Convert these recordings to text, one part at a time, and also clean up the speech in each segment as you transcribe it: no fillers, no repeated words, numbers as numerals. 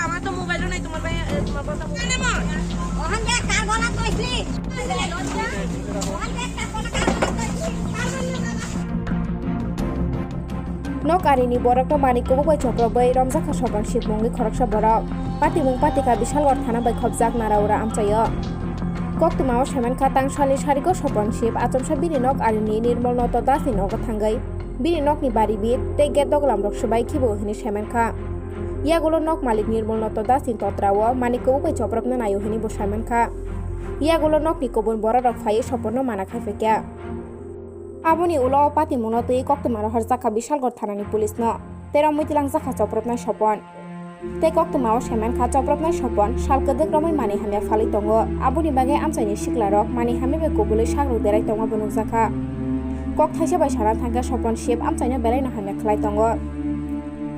আমার তো মোবাইলও নাই তোমার ভাই তোমার কথা ওখান দেখ কার গলা কইছি nok arini borak no mani kobo bai chokro bai romjaka soban shipmongi khoroksa borok patimung patika bishal gor thana bai khobjak naraura amchayo koktmao semen khatang sali sariko soban ship achomsa bini nok arini nirmol noto dasi nok thangai bini nok ni bari bit te get doglam rok sabai khibo hini semen kha iagulo nok malik nirmol noto dasi totrawo mani kobo bai choprok na nayo hini bo semen kha iagulo nok ni kobon bora rok phai sopono mana khaifekya aboni ulo pati monotui koktmaro harjaka bishal gor thanani pulis no tera muitilang jaka chopropnai sopon te koktmao semen kha chopropnai sopon salkadek romai mani hamya phali tongo aboni bage amchaini siklarok mani hamibe kobuloi sagro derai tongo bonuk jaka kok thaisa bai saran thangka sopon ship amchaino belai no hamya khlai tongo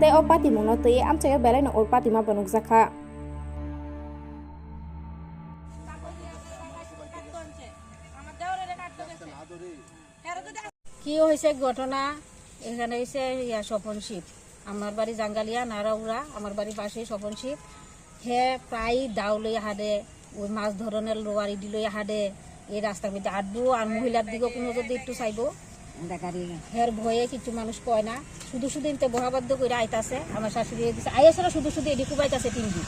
te o pati monotui amchaio belai no or pati ma bonuk jaka কি হয়েছে ঘটনা এখানে হয়েছে স্বপনশিপ আমার বাড়ি জাঙ্গালিয়া নারাউড়া আমার বাড়ির পাশেই স্বপনশিপ হে প্রায় দাও লই হাডে ওই মাছ ধরনের লোয়ারি দিলই হাডে এই রাস্তার মধ্যে আডবো আর মহিলার দিকে কোনো যদি একটু চাইবো হের ভয়ে কিছু মানুষ কয় না শুধু শুধু এতে বহাবাদ্য করে আইতাছে আমার শাশুড়ি দিচ্ছে আইসে শুধু শুধু এটি কুবাইতাছে তিনদিন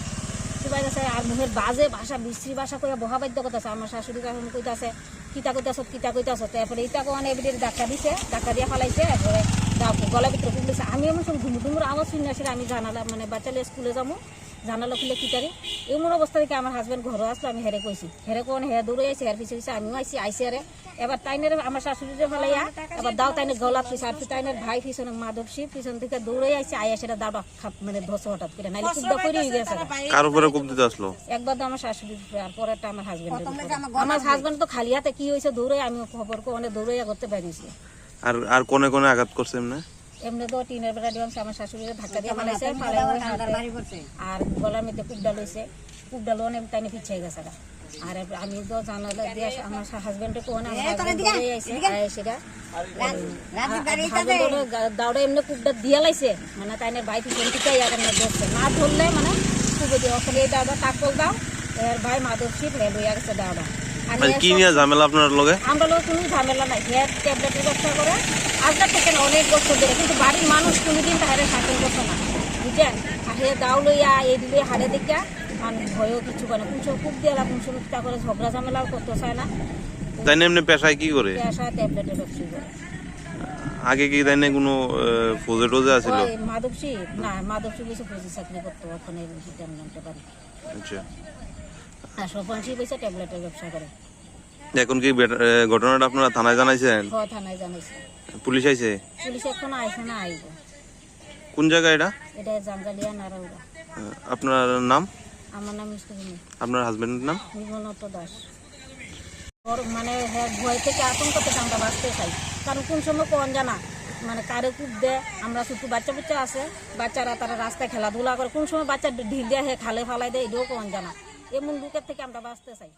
কুবাইতাছে আর মুখের বাজে ভাষা বিশ্রী ভাষা করে বহাবাদ্য করতেছে আমার শাশুড়ি কারণ কইতাছে কিতা কইতাছ তারপরে ইটাকে অনেক এবিদের ধাক্কা দিছে ধাক্কা দিয়ে ফেলাইছে এরপরে গলা ভিতরে খুলতেছে আমি এমন সব ঘুমুর আওয়াজ শুনে আসলে আমি জানালাম মানে বাচ্চালে স্কুলে যাবো জানালো খুলে কিতারি এমন অবস্থা থেকে আমার হাজব্যান্ড ঘরে আসলো আমি হেরে কইছি হেরে কোন হেরে দৌড়ে আইসি হের পিছিয়ে আমিও আইসি আরে এবার তাইনের আমার শাশুড়িরে ফেলাইয়া এবার দাও তাইনের গলা পিছিয়ে আর তাইনের ভাই পিছনে মাধবশী পিছন থেকে দৌড়ে আইসি আইয়া সেটা দাওটা মানে ধসে হঠাৎ করে নাইলে কুদ্দা করে গেছে কার উপরে কোপ দিতে আসলো একবার তো আমার শাশুড়ি আর পরেরটা আমার হাজব্যান্ড আমার হাজব্যান্ড তো খালি হাতে কি হয়েছে দৌড়ে আমি খবর অনেক দৌড়ে করতে পারিছি আর কোনে কোনে আঘাত করছে এমনি তো টিনের বেড়া দিলাম আমার শাশুড়িরে ধাক্কা দিয়ে ফেলাইছে আর গলার মধ্যে কুপডাল হয়েছে কুপডাল অনেক টাইনে পিছিয়ে গেছে আর আমি তো জানালে দিয়ে আমার হাজব্যান্ডে কোন সেটা দাউড়ে এমনি কুপডা দিয়ে লাইছে মানে তাইনের ভাই পিছন থেকে ধরছে না ধরলে মানে খুবই দিয়ে ওখানে এই দাওটা টাকল দাও এর ভাই মাধবশী লইয়া গেছে দাওটা কি নিয়ে ঝামেলা আপনার লগে আমরা লোক কোনো ঝামেলা নাই হেয়ার ট্যাবলেটের ব্যবসা করে আজকাল থেকে অনেক বছর ধরে কিন্তু বাড়ির মানুষ কোনোদিন তাহারে শাসন করছে না বুঝছেন আর হে দাও লইয়া এই দিলে হাড়ে দেখা মানুষ ভয়ও কিছু করে কোন সময় খুব দিয়ে কোন সময় তা করে ঝগড়া ঝামেলাও করতে চায় না তাই না এমনি পেশায় কি করে পেশায় ট্যাবলেটের ব্যবসা করে আগে কি তাই না কোনো ফৌজে টোজে আছিল মাধবশী না মাধবশী বেশি ফৌজি চাকরি করতো ওখানে আমি জানতে পারি আচ্ছা আর স্বপনশী বেশি ট্যাবলেটের ব্যবসা করে এখন কি ঘটনাটা আপনারা থানায় জানাইছেন থানায় জানাইছে পুলিশ আইছে পুলিশ এখন আইছে না আইব কোন জায়গা এটা জাঙ্গালিয়া নারাউড়া আপনার নাম আমার নাম মিষ্টি আপনার হাজবেন্ডের নাম নির্মলতা দাস মানে ভয় থেকে আতঙ্ক থেকে আমরা বাঁচতে চাই কারণ কোন সময় কোন জানা মানে কারে কূপ দেয় আমরা শুধু বাচ্চা আছে বাচ্চারা তারা রাস্তায় খেলাধুলা করে কোন সময় বাচ্চা ঢিল দেয় খালে ফালাই দেয় এটাও কোন জানা এমন লোকের থেকে আমরা বাঁচতে চাই।